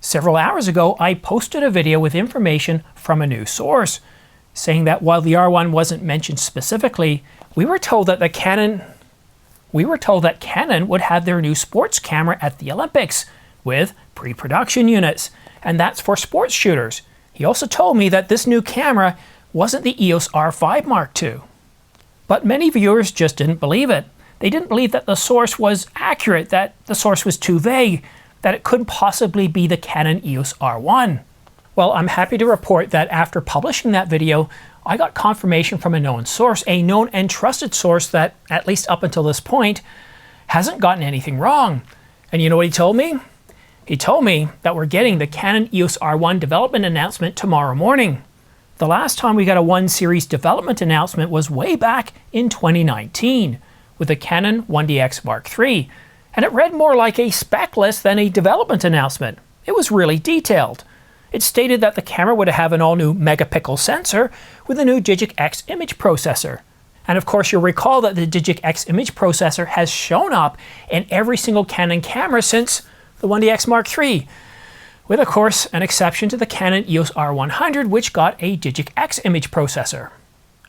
Several hours ago, I posted a video with information from a new source, saying that while the R1 wasn't mentioned specifically, we were told that Canon would have their new sports camera at the Olympics with pre-production units, and that's for sports shooters. He also told me that this new camera wasn't the EOS R5 Mark II. But many viewers just didn't believe it. They didn't believe that the source was accurate, that the source was too vague, that it couldn't possibly be the Canon EOS R1. Well, I'm happy to report that after publishing that video, I got confirmation from a known source, a known and trusted source that, at least up until this point, hasn't gotten anything wrong. And you know what he told me? He told me that we're getting the Canon EOS R1 development announcement tomorrow morning. The last time we got a 1 series development announcement was way back in 2019 with the Canon 1DX Mark III, and it read more like a spec list than a development announcement. It was really detailed. It stated that the camera would have an all-new megapixel sensor with a new Digic X image processor. And of course, you'll recall that the Digic X image processor has shown up in every single Canon camera since the 1DX Mark III, with of course an exception to the Canon EOS R100, which got a Digic X image processor.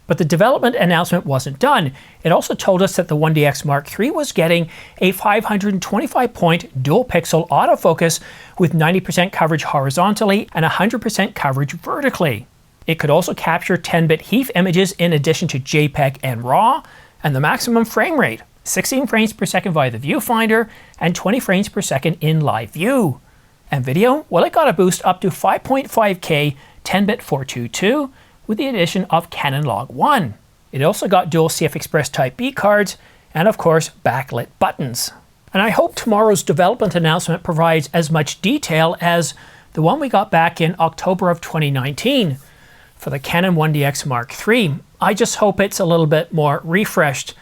But the development announcement wasn't done. It also told us that the 1DX Mark III was getting a 525-point dual-pixel autofocus with 90% coverage horizontally and 100% coverage vertically. It could also capture 10-bit HEIF images in addition to JPEG and RAW, and the maximum frame rate, 16 frames per second via the viewfinder and 20 frames per second in live view. And video, well, it got a boost up to 5.5K 10-bit 422 with the addition of Canon Log 1. It also got dual CF Express Type B cards and of course backlit buttons. And I hope tomorrow's development announcement provides as much detail as the one we got back in October of 2019 for the Canon 1DX Mark III. I just hope it's a little bit more refreshed.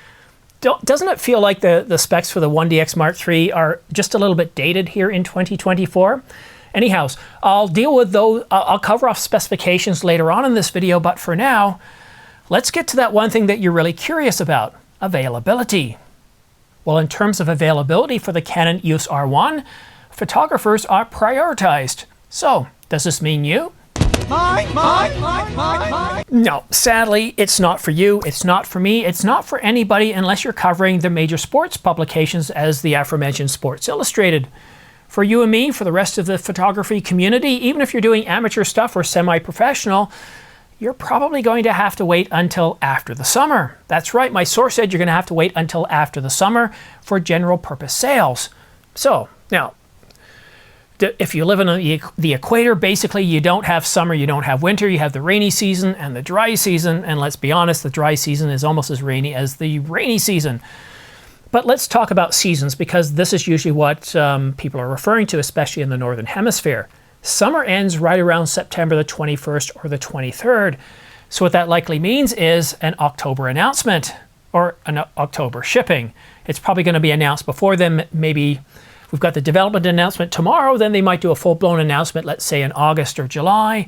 Doesn't it feel like the specs for the 1DX Mark III are just a little bit dated here in 2024? Anyhow, I'll deal with those. I'll cover off specifications later on in this video, but for now, let's get to that one thing that you're really curious about, availability. Well, in terms of availability for the Canon EOS R1, photographers are prioritized. So, does this mean you? No, sadly, it's not for you, it's not for me, it's not for anybody unless you're covering the major sports publications as the aforementioned Sports Illustrated. For you and me, for the rest of the photography community, even if you're doing amateur stuff or semi-professional, you're probably going to have to wait until after the summer. That's right, my source said you're going to have to wait until after the summer for general purpose sales. So, now, if you live in the equator, basically you don't have summer, you don't have winter, you have the rainy season and the dry season, and let's be honest, the dry season is almost as rainy as the rainy season. But let's talk about seasons, because this is usually what people are referring to, especially in the Northern Hemisphere. Summer ends right around September the 21st or the 23rd. So what that likely means is an October announcement or an October shipping. It's probably going to be announced before then. Maybe we've got the development announcement tomorrow, then they might do a full-blown announcement, let's say in August or July.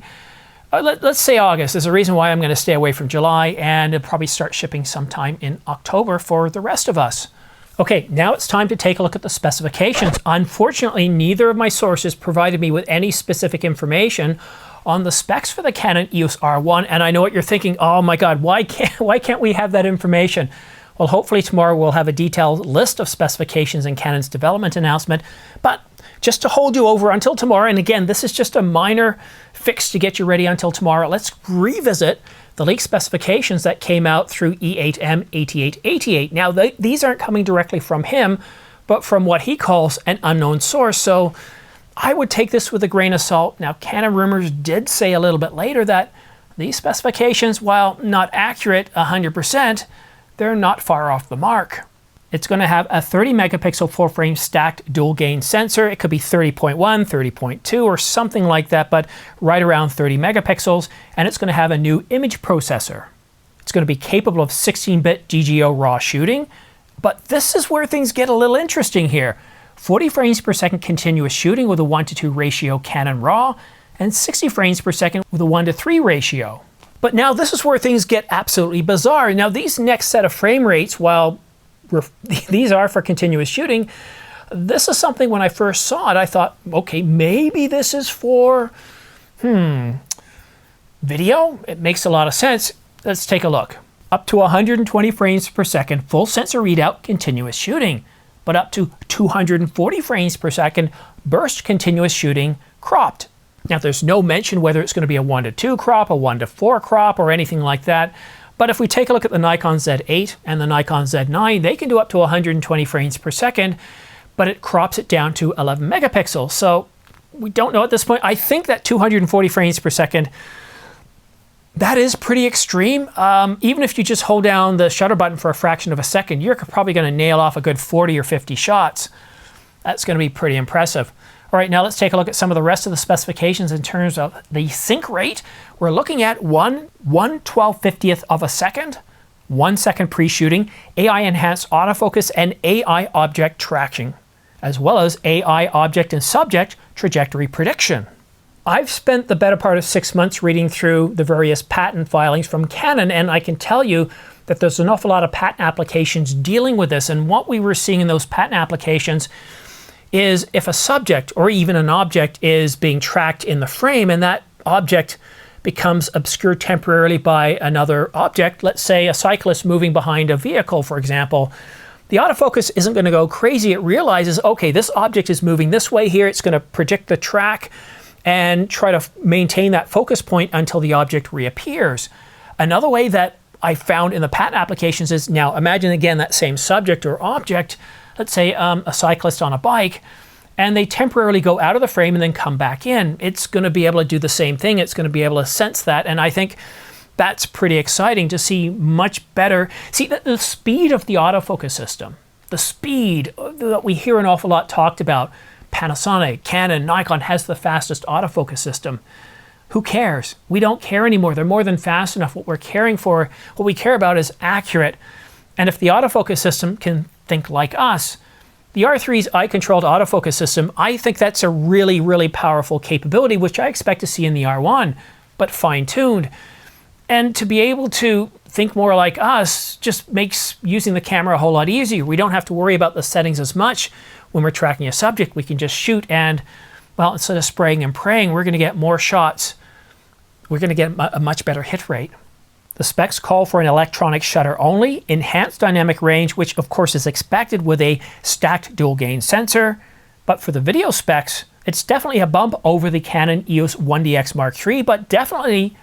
Let's say August. There's a reason why I'm going to stay away from July, and it'll probably start shipping sometime in October for the rest of us. Okay, now it's time to take a look at the specifications. Unfortunately, neither of my sources provided me with any specific information on the specs for the Canon EOS R1, and I know what you're thinking, oh my God, why can't we have that information? Well, hopefully tomorrow we'll have a detailed list of specifications in Canon's development announcement, but just to hold you over until tomorrow, and again, this is just a minor fix to get you ready until tomorrow, let's revisit the leaked specifications that came out through E8M8888. Now, these aren't coming directly from him, but from what he calls an unknown source, so I would take this with a grain of salt. Now, Canon Rumors did say a little bit later that these specifications, while not accurate 100%, they're not far off the mark. It's going to have a 30 megapixel full frame stacked dual gain sensor. It could be 30.1, 30.2 or something like that, but right around 30 megapixels. And it's going to have a new image processor. It's going to be capable of 16-bit DGO raw shooting. But this is where things get a little interesting here. 40 frames per second continuous shooting with a 1:2 ratio Canon RAW and 60 frames per second with a 1:3 ratio. But now this is where things get absolutely bizarre. Now these next set of frame rates, while these are for continuous shooting, This is something when I first saw it, I thought, okay, maybe this is for, video? It makes a lot of sense. Let's take a look. Up to 120 frames per second, full sensor readout, continuous shooting. But up to 240 frames per second, burst continuous shooting, cropped. Now there's no mention whether it's going to be a 1:2 crop, a 1:4 crop, or anything like that. But if we take a look at the Nikon Z8 and the Nikon Z9, they can do up to 120 frames per second, but it crops it down to 11 megapixels. So we don't know at this point. I think that 240 frames per second, that is pretty extreme. Even if you just hold down the shutter button for a fraction of a second, you're probably going to nail off a good 40 or 50 shots. That's going to be pretty impressive. All right, now let's take a look at some of the rest of the specifications in terms of the sync rate. We're looking at 1/1250th of a second, 1 second pre-shooting, AI enhanced autofocus, and AI object tracking, as well as AI object and subject trajectory prediction. I've spent the better part of 6 months reading through the various patent filings from Canon, and I can tell you that there's an awful lot of patent applications dealing with this. And what we were seeing in those patent applications is if a subject or even an object is being tracked in the frame and that object becomes obscured temporarily by another object, let's say a cyclist moving behind a vehicle, for example, the autofocus isn't going to go crazy. It realizes, okay, this object is moving this way here. It's going to predict the track and try to maintain that focus point until the object reappears. Another way that I found in the patent applications is, now imagine again that same subject or object, let's say a cyclist on a bike, and they temporarily go out of the frame and then come back in. It's going to be able to do the same thing. It's going to be able to sense that, and I think that's pretty exciting to see much better. See, the speed of the autofocus system, the speed that we hear an awful lot talked about. Panasonic, Canon, Nikon has the fastest autofocus system. Who cares? We don't care anymore. They're more than fast enough. What we care about is accurate. And if the autofocus system can think like us, the R3's eye-controlled autofocus system, I think that's a really, really powerful capability, which I expect to see in the R1, but fine-tuned. And to be able to think more like us just makes using the camera a whole lot easier. We don't have to worry about the settings as much. When we're tracking a subject, we can just shoot and, well, instead of spraying and praying, we're going to get more shots. We're going to get a much better hit rate. The specs call for an electronic shutter only, enhanced dynamic range, which of course is expected with a stacked dual gain sensor. But for the video specs, it's definitely a bump over the Canon EOS 1DX Mark III, but definitely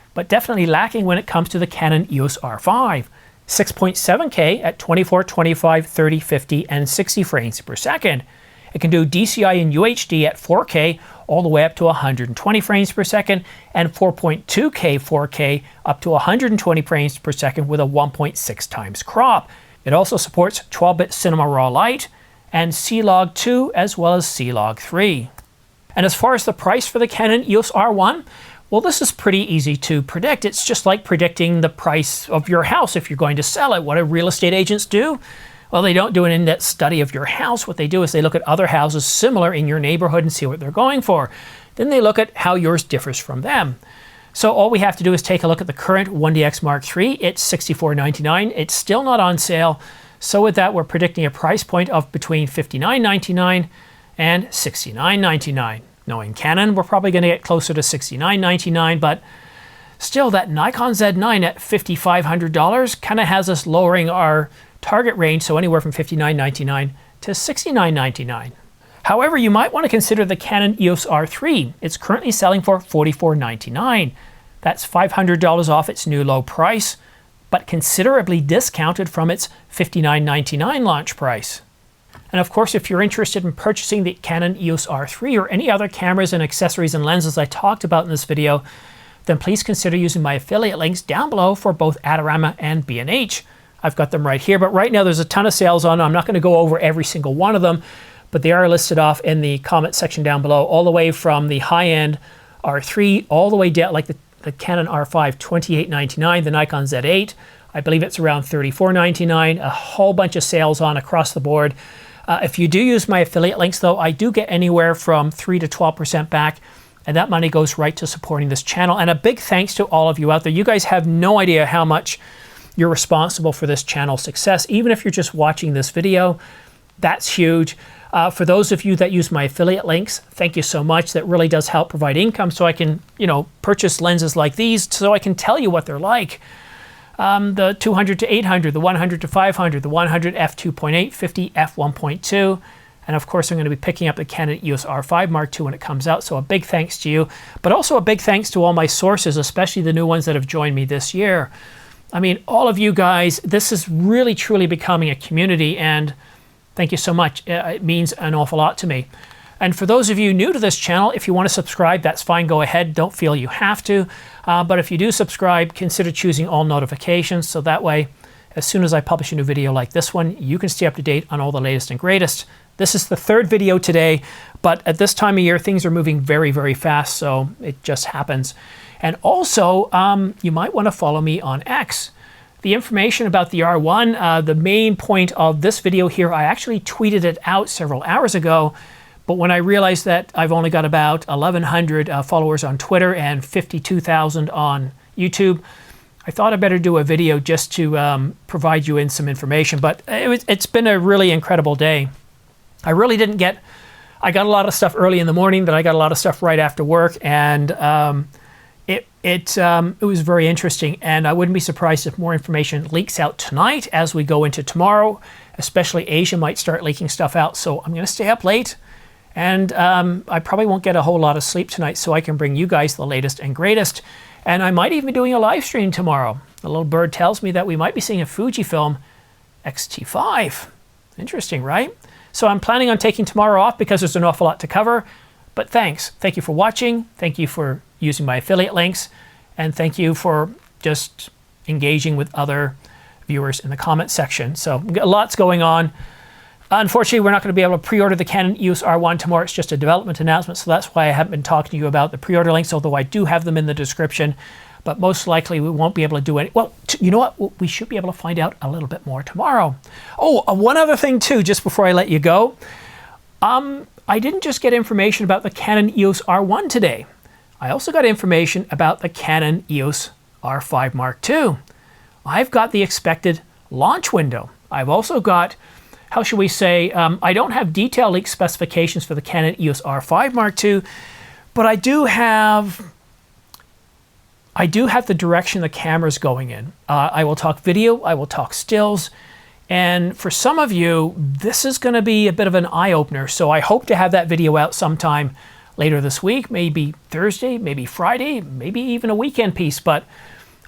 lacking when it comes to the Canon EOS R5. 6.7K at 24, 25, 30, 50, and 60 frames per second. It can do DCI and UHD at 4K all the way up to 120 frames per second, and 4.2K 4K up to 120 frames per second with a 1.6 times crop. It also supports 12-bit cinema raw light and C-Log 2 as well as C-Log 3. And as far as the price for the Canon EOS R1, well, this is pretty easy to predict. It's just like predicting the price of your house if you're going to sell it. What do real estate agents do? Well, they don't do an in-depth study of your house. What they do is they look at other houses similar in your neighborhood and see what they're going for. Then they look at how yours differs from them. So all we have to do is take a look at the current 1DX Mark III. It's $64.99. It's still not on sale. So with that, we're predicting a price point of between $59.99 and $69.99. Knowing Canon, we're probably going to get closer to $69.99, but still that Nikon Z9 at $5,500 kind of has us lowering our target range, so anywhere from $59.99 to $69.99. However, you might want to consider the Canon EOS R3. It's currently selling for $44.99. That's $500 off its new low price, but considerably discounted from its $59.99 launch price. And of course, if you're interested in purchasing the Canon EOS R3 or any other cameras and accessories and lenses I talked about in this video, then please consider using my affiliate links down below for both Adorama and B&H. I've got them right here, but right now there's a ton of sales on. I'm not going to go over every single one of them, but they are listed off in the comment section down below, all the way from the high-end R3 all the way down, like the Canon R5, $28.99, the Nikon Z8, I believe it's around $34.99, a whole bunch of sales on across the board. If you do use my affiliate links, though, I do get anywhere from 3 to 12% back, and that money goes right to supporting this channel. And a big thanks to all of you out there. You guys have no idea how much you're responsible for this channel's success. Even if you're just watching this video, That's huge. For those of you that use my affiliate links, thank you so much. That really does help provide income so I can, you know, purchase lenses like these so I can tell you what they're like. The 200 to 800, the 100 to 500, the 100 f2.8, 50 f1.2. And of course, I'm going to be picking up the Canon EOS R5 Mark II when it comes out. So a big thanks to you, but also a big thanks to all my sources, especially the new ones that have joined me this year. I mean, all of you guys, this is really truly becoming a community, and thank you so much. It means an awful lot to me. And for those of you new to this channel, if you want to subscribe, that's fine. Go ahead. Don't feel you have to. But if you do subscribe, consider choosing all notifications. So that way, as soon as I publish a new video like this one, you can stay up to date on all the latest and greatest. This is the third video today, but at this time of year, things are moving very, very fast, so it just happens. And also, you might want to follow me on X. The information about the R1, the main point of this video here, I actually tweeted it out several hours ago, but when I realized that I've only got about 1,100 followers on Twitter and 52,000 on YouTube, I thought I'd better do a video just to provide you in some information. But it's been a really incredible day. I really didn't get, I got a lot of stuff early in the morning, then I got a lot of stuff right after work, and it was very interesting, and I wouldn't be surprised if more information leaks out tonight as we go into tomorrow. Especially Asia might start leaking stuff out, so I'm going to stay up late, and I probably won't get a whole lot of sleep tonight, so I can bring you guys the latest and greatest. And I might even be doing a live stream tomorrow. The little bird tells me that we might be seeing a Fujifilm X-T5. Interesting, right? So I'm planning on taking tomorrow off because there's an awful lot to cover. But thanks. Thank you for watching. Thank you for using my affiliate links. And thank you for just engaging with other viewers in the comment section. So lots going on. Unfortunately, we're not going to be able to pre-order the Canon EOS R1 tomorrow. It's just a development announcement. So that's why I haven't been talking to you about the pre-order links, although I do have them in the description. But most likely we won't be able to do any. Well, you know what? We should be able to find out a little bit more tomorrow. Oh, one other thing too, just before I let you go. I didn't just get information about the Canon EOS R1 today. I also got information about the Canon EOS R5 Mark II. I've got the expected launch window. I've also got, how should we say, I don't have detailed leak specifications for the Canon EOS R5 Mark II, but I do have the direction the camera's going in. I will talk video, I will talk stills, and for some of you, this is going to be a bit of an eye-opener, so I hope to have that video out sometime later this week, maybe Thursday, maybe Friday, maybe even a weekend piece, but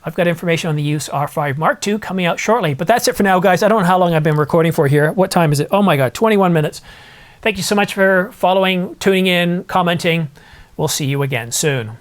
I've got information on the EOS R5 Mark II coming out shortly. But that's it for now, guys. I don't know how long I've been recording for here. What time is it? Oh my God, 21 minutes. Thank you so much for following, tuning in, commenting. We'll see you again soon.